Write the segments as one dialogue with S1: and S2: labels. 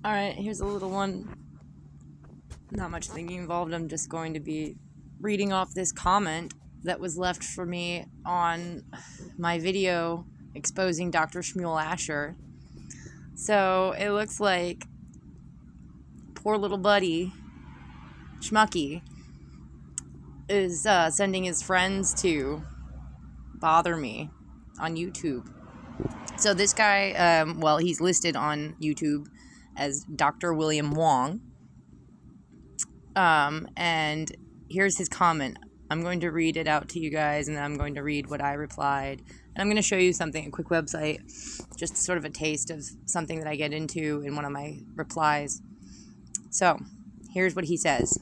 S1: Alright, here's a little one. Not much thinking involved. I'm just going to be reading off this comment that was left for me on my video exposing Dr. Schmuel Asher. So it looks like poor little buddy, Schmucky, is sending his friends to bother me on YouTube. So this guy, he's listed on YouTube as Dr. William Wong. And here's his comment. I'm going to read it out to you guys, and then I'm going to read what I replied. And I'm going to show you something, a quick website, just sort of a taste of something that I get into in one of my replies. So, here's what he says.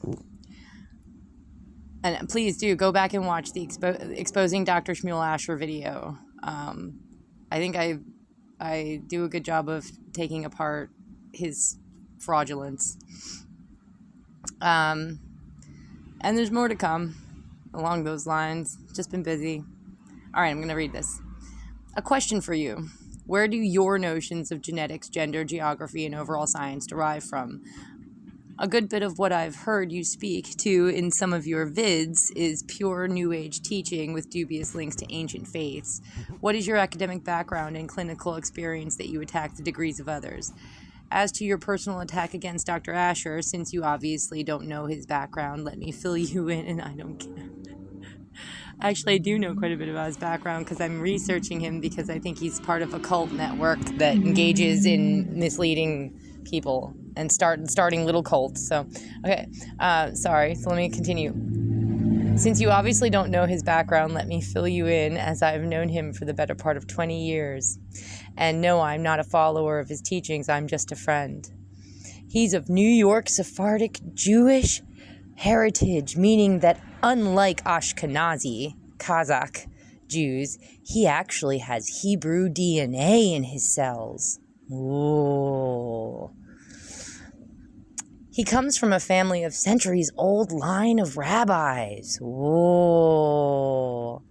S1: And please do go back and watch the exposing Dr. Schmuel Asher video. I think I do a good job of taking apart his fraudulence. And there's more to come along those lines. Just been busy. All right, I'm going to read this. A question for you. Where do your notions of genetics, gender, geography, and overall science derive from? A good bit of what I've heard you speak to in some of your vids is pure New Age teaching with dubious links to ancient faiths. What is your academic background and clinical experience that you attack the degrees of others? As to your personal attack against Dr. Asher, since you obviously don't know his background, let me fill you in, and I don't care. Actually, I do know quite a bit about his background because I'm researching him because I think he's part of a cult network that engages in misleading people and starting little cults. So, okay, sorry. So let me continue. Since you obviously don't know his background, let me fill you in, as I've known him for the better part of 20 years. And no, I'm not a follower of his teachings, I'm just a friend. He's of New York Sephardic Jewish heritage, meaning that unlike Ashkenazi, Kazakh Jews, he actually has Hebrew DNA in his cells. Ooh. He comes from a family of centuries-old line of rabbis. Ooh.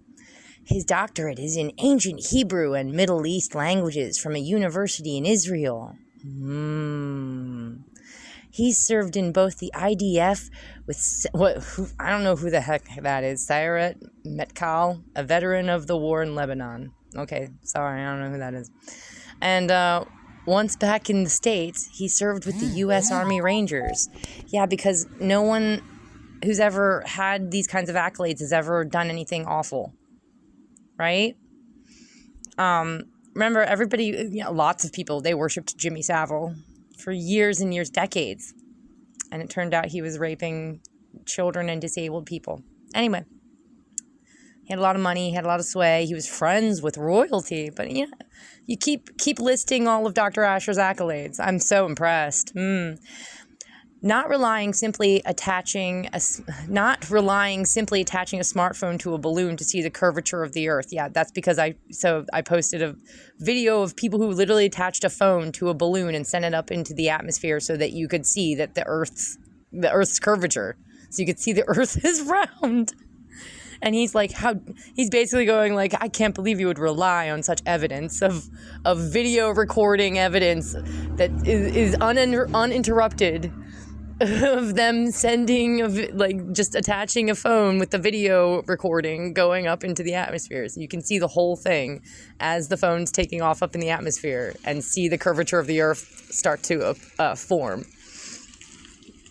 S1: His doctorate is in ancient Hebrew and Middle East languages from a university in Israel. He's served in both the IDF with, I don't know who the heck that is, Sayeret Metkal, a veteran of the war in Lebanon. Okay, sorry, I don't know who that is. And once back in the States, he served with the U.S. Army Rangers. Yeah, because no one who's ever had these kinds of accolades has ever done anything awful. Right? Remember, everybody, lots of people, they worshipped Jimmy Savile for years and years, decades. And it turned out he was raping children and disabled people. Anyway, he had a lot of money, he had a lot of sway, he was friends with royalty. But you keep listing all of Dr. Asher's accolades. I'm so impressed. Not relying simply attaching a smartphone to a balloon to see the curvature of the earth. Yeah, that's because I posted a video of people who literally attached a phone to a balloon and sent it up into the atmosphere so that you could see that the earth's curvature. So you could see the earth is round. And he's like, he's basically going like, I can't believe you would rely on such evidence of video recording evidence that is uninterrupted of them just attaching a phone with the video recording going up into the atmosphere. So you can see the whole thing as the phone's taking off up in the atmosphere and see the curvature of the earth start to form.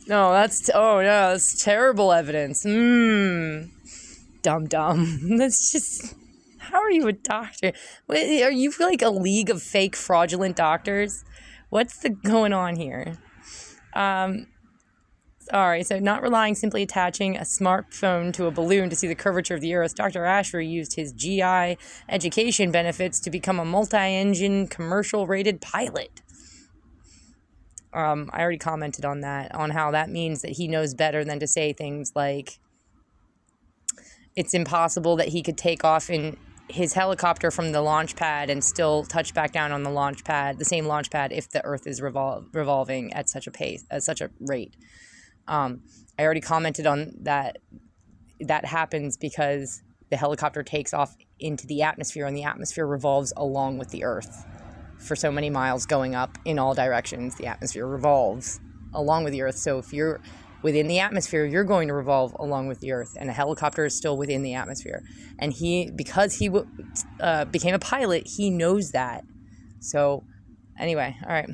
S1: No, that's terrible evidence. Dumb. That's just, how are you a doctor? Are you like a league of fake fraudulent doctors? What's going on here? Sorry, so not relying simply attaching a smartphone to a balloon to see the curvature of the earth, Dr. Asher used his GI education benefits to become a multi-engine commercial-rated pilot. I already commented on that, on how that means that he knows better than to say things like it's impossible that he could take off in his helicopter from the launch pad and still touch back down on the launch pad, the same launch pad, if the earth is revolving at such a pace, at such a rate. I already commented on that. That happens because the helicopter takes off into the atmosphere and the atmosphere revolves along with the earth. for so many miles going up in all directions. The atmosphere revolves along with the Earth. So if you're within the atmosphere, you're going to revolve along with the Earth. And a helicopter is still within the atmosphere. And because he became a pilot, he knows that. So anyway, all right.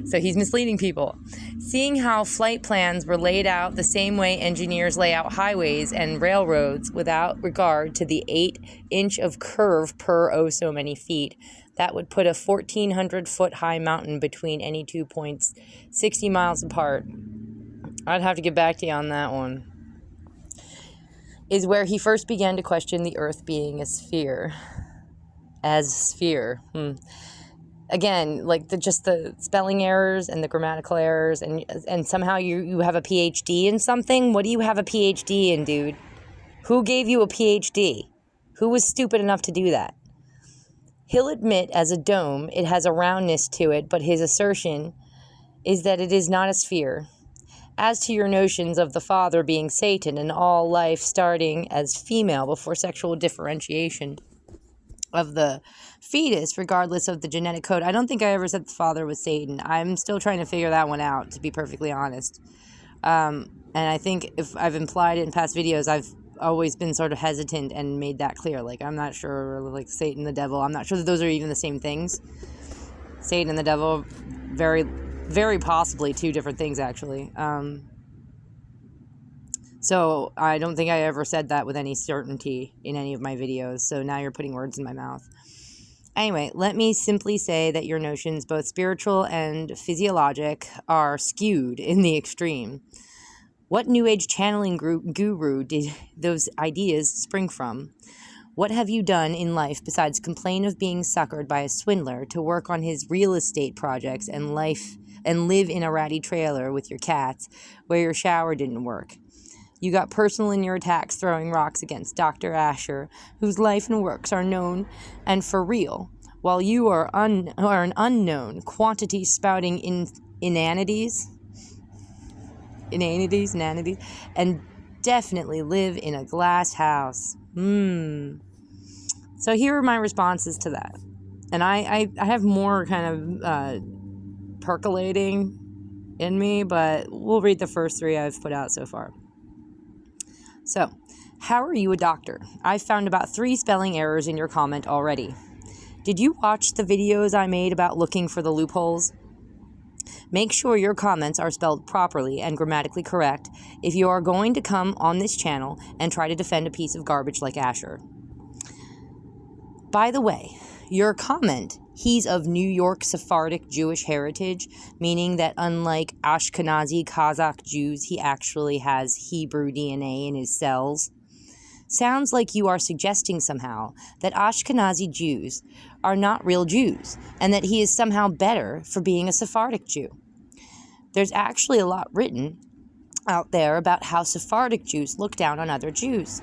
S1: So he's misleading people. Seeing how flight plans were laid out the same way engineers lay out highways and railroads without regard to the 8-inch of curve per oh so many feet, that would put a 1,400-foot high mountain between any 2 points 60 miles apart. I'd have to get back to you on that one. Is where he first began to question the Earth being a sphere. Again, like just the spelling errors and the grammatical errors, and somehow you have a PhD in something. What do you have a PhD in, dude? Who gave you a PhD? Who was stupid enough to do that? He'll admit as a dome it has a roundness to it, but his assertion is that it is not a sphere. As to your notions of the Father being Satan and all life starting as female before sexual differentiation of the fetus, regardless of the genetic code, I don't think I ever said the Father was Satan. I'm still trying to figure that one out, to be perfectly honest. And I think if I've implied it in past videos, I've always been sort of hesitant and made that clear. Like, I'm not sure, like, Satan, the devil, I'm not sure that those are even the same things. Satan and the devil, very, very possibly two different things, actually. So I don't think I ever said that with any certainty in any of my videos. So now you're putting words in my mouth. Anyway, let me simply say that your notions, both spiritual and physiologic, are skewed in the extreme. What New Age channeling guru did those ideas spring from? What have you done in life besides complain of being suckered by a swindler to work on his real estate projects and live in a ratty trailer with your cats where your shower didn't work? You got personal in your attacks, throwing rocks against Dr. Asher, whose life and works are known and for real, while you are an unknown quantity spouting inanities, and definitely live in a glass house. So here are my responses to that. And I have more kind of percolating in me, but we'll read the first three I've put out so far. So, how are you a doctor? I've found about 3 spelling errors in your comment already. Did you watch the videos I made about looking for the loopholes? Make sure your comments are spelled properly and grammatically correct if you are going to come on this channel and try to defend a piece of garbage like Asher. By the way, your comment, he's of New York Sephardic Jewish heritage, meaning that unlike Ashkenazi Kazakh Jews, he actually has Hebrew DNA in his cells, sounds like you are suggesting somehow that Ashkenazi Jews are not real Jews, and that he is somehow better for being a Sephardic Jew. There's actually a lot written out there about how Sephardic Jews look down on other Jews.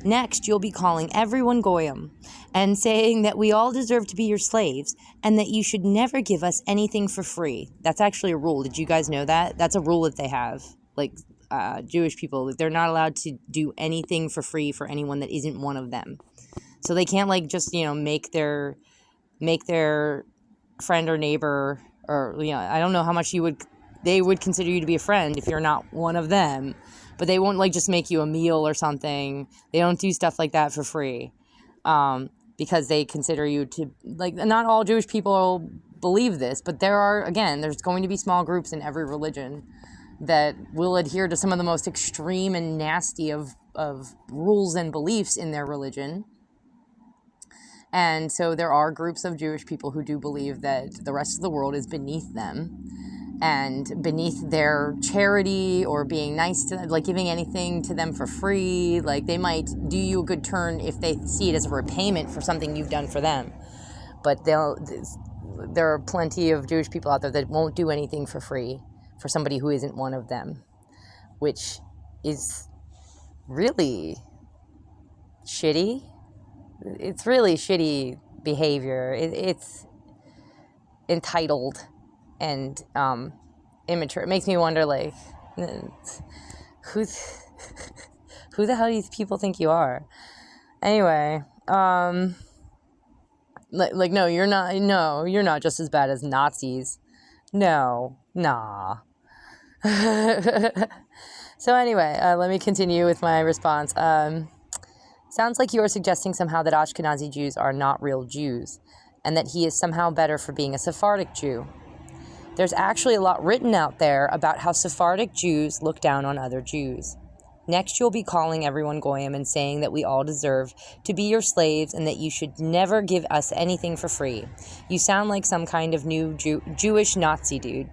S1: Next, you'll be calling everyone Goyim and saying that we all deserve to be your slaves and that you should never give us anything for free. That's actually a rule. Did you guys know that? That's a rule that they have. Like, Jewish people, they're not allowed to do anything for free for anyone that isn't one of them. So they can't, like, just, make their friend or neighbor, or, I don't know how much they would consider you to be a friend if you're not one of them. But they won't, like, just make you a meal or something. They don't do stuff like that for free. Because they consider you to, like, not all Jewish people believe this, but there's going to be small groups in every religion that will adhere to some of the most extreme and nasty of rules and beliefs in their religion. And so there are groups of Jewish people who do believe that the rest of the world is beneath them and beneath their charity or being nice to them, like giving anything to them for free. Like, they might do you a good turn if they see it as a repayment for something you've done for them. But there are plenty of Jewish people out there that won't do anything for free for somebody who isn't one of them, which is really shitty. It's really shitty behavior. It's entitled and immature. It makes me wonder, like, who the hell do these people think you are? Anyway, like, no, you're not. No, you're not just as bad as Nazis. No, nah. So anyway, let me continue with my response. Sounds like you are suggesting somehow that Ashkenazi Jews are not real Jews, and that he is somehow better for being a Sephardic Jew. There's actually a lot written out there about how Sephardic Jews look down on other Jews. Next, you'll be calling everyone Goyim and saying that we all deserve to be your slaves and that you should never give us anything for free. You sound like some kind of new Jewish Nazi dude.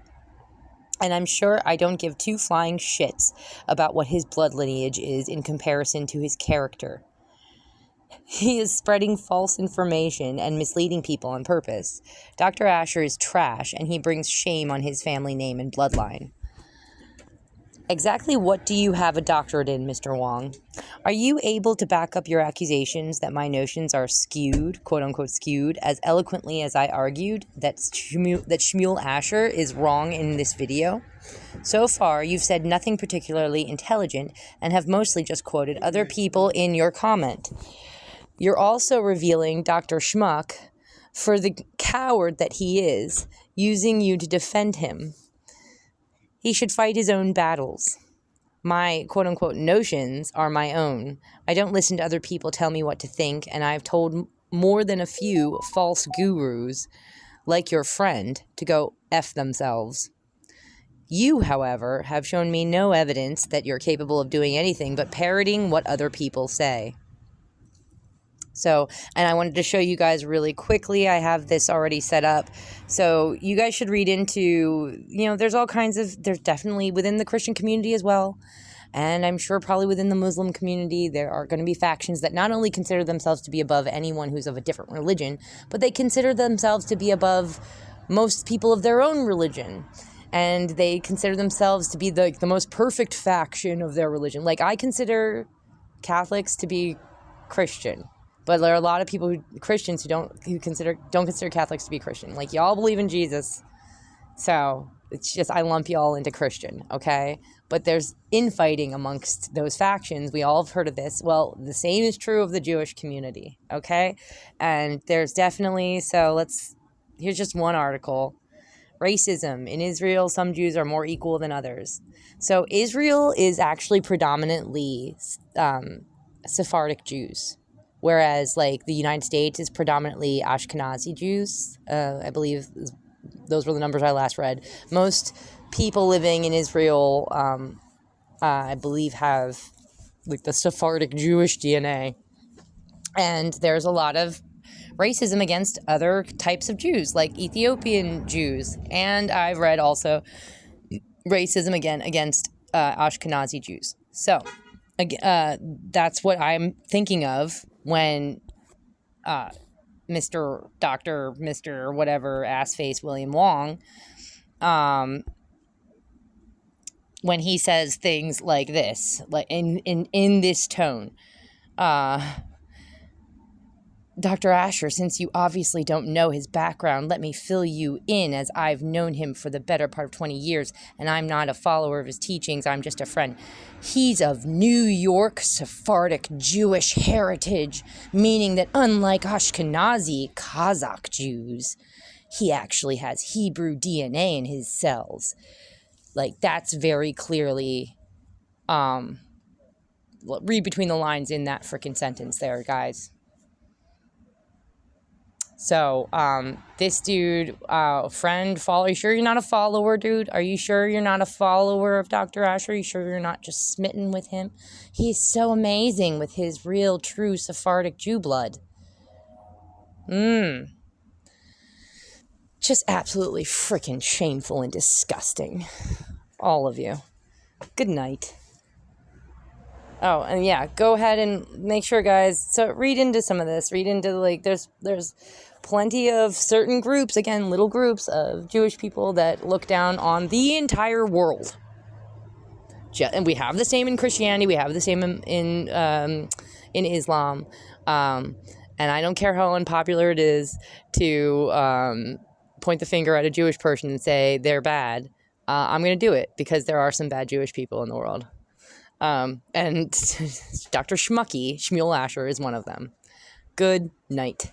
S1: And I'm sure I don't give two flying shits about what his blood lineage is in comparison to his character. He is spreading false information and misleading people on purpose. Dr. Asher is trash, and he brings shame on his family name and bloodline. Exactly what do you have a doctorate in, Mr. Wong? Are you able to back up your accusations that my notions are skewed, quote-unquote skewed, as eloquently as I argued that Schmuel Asher is wrong in this video? So far, you've said nothing particularly intelligent and have mostly just quoted other people in your comment. You're also revealing Dr. Schmuck for the coward that he is, using you to defend him. He should fight his own battles. My quote-unquote notions are my own. I don't listen to other people tell me what to think, and I've told more than a few false gurus, like your friend, to go F themselves. You, however, have shown me no evidence that you're capable of doing anything but parroting what other people say. So, and I wanted to show you guys really quickly, I have this already set up. So you guys should read into, there's all kinds of, there's definitely within the Christian community as well. And I'm sure probably within the Muslim community, there are going to be factions that not only consider themselves to be above anyone who's of a different religion, but they consider themselves to be above most people of their own religion. And they consider themselves to be the most perfect faction of their religion. Like, I consider Catholics to be Christian. But there are a lot of people, Christians, who don't consider Catholics to be Christian. Like, y'all believe in Jesus, so it's just I lump y'all into Christian, okay? But there's infighting amongst those factions. We all have heard of this. Well, the same is true of the Jewish community, okay? And there's definitely, here's just one article. Racism. In Israel, some Jews are more equal than others. So Israel is actually predominantly Sephardic Jews. Whereas, like, the United States is predominantly Ashkenazi Jews. I believe those were the numbers I last read. Most people living in Israel, I believe, have, like, the Sephardic Jewish DNA. And there's a lot of racism against other types of Jews, like Ethiopian Jews. And I've read also racism, again, against Ashkenazi Jews. So, that's what I'm thinking of when Mr. whatever assface William Wong, when he says things like this, like in this tone, Dr. Asher, since you obviously don't know his background, let me fill you in, as I've known him for the better part of 20 years, and I'm not a follower of his teachings, I'm just a friend. He's of New York Sephardic Jewish heritage, meaning that unlike Ashkenazi Kazakh Jews, he actually has Hebrew DNA in his cells. Like, that's very clearly, read between the lines in that frickin' sentence there, guys. So, this dude, friend, follow, are you sure you're not a follower, dude? Are you sure you're not a follower of Dr. Asher? Are you sure you're not just smitten with him? He's so amazing with his real, true Sephardic Jew blood. Just absolutely freaking shameful and disgusting. All of you. Good night. Oh, and yeah, go ahead and make sure, guys, so read into some of this. Read into, like, there's plenty of certain groups, again, little groups of Jewish people that look down on the entire world. And we have the same in Christianity. We have the same in Islam. And I don't care how unpopular it is to point the finger at a Jewish person and say they're bad. I'm going to do it because there are some bad Jewish people in the world. And Dr. Schmucky, Schmuel Asher, is one of them. Good night.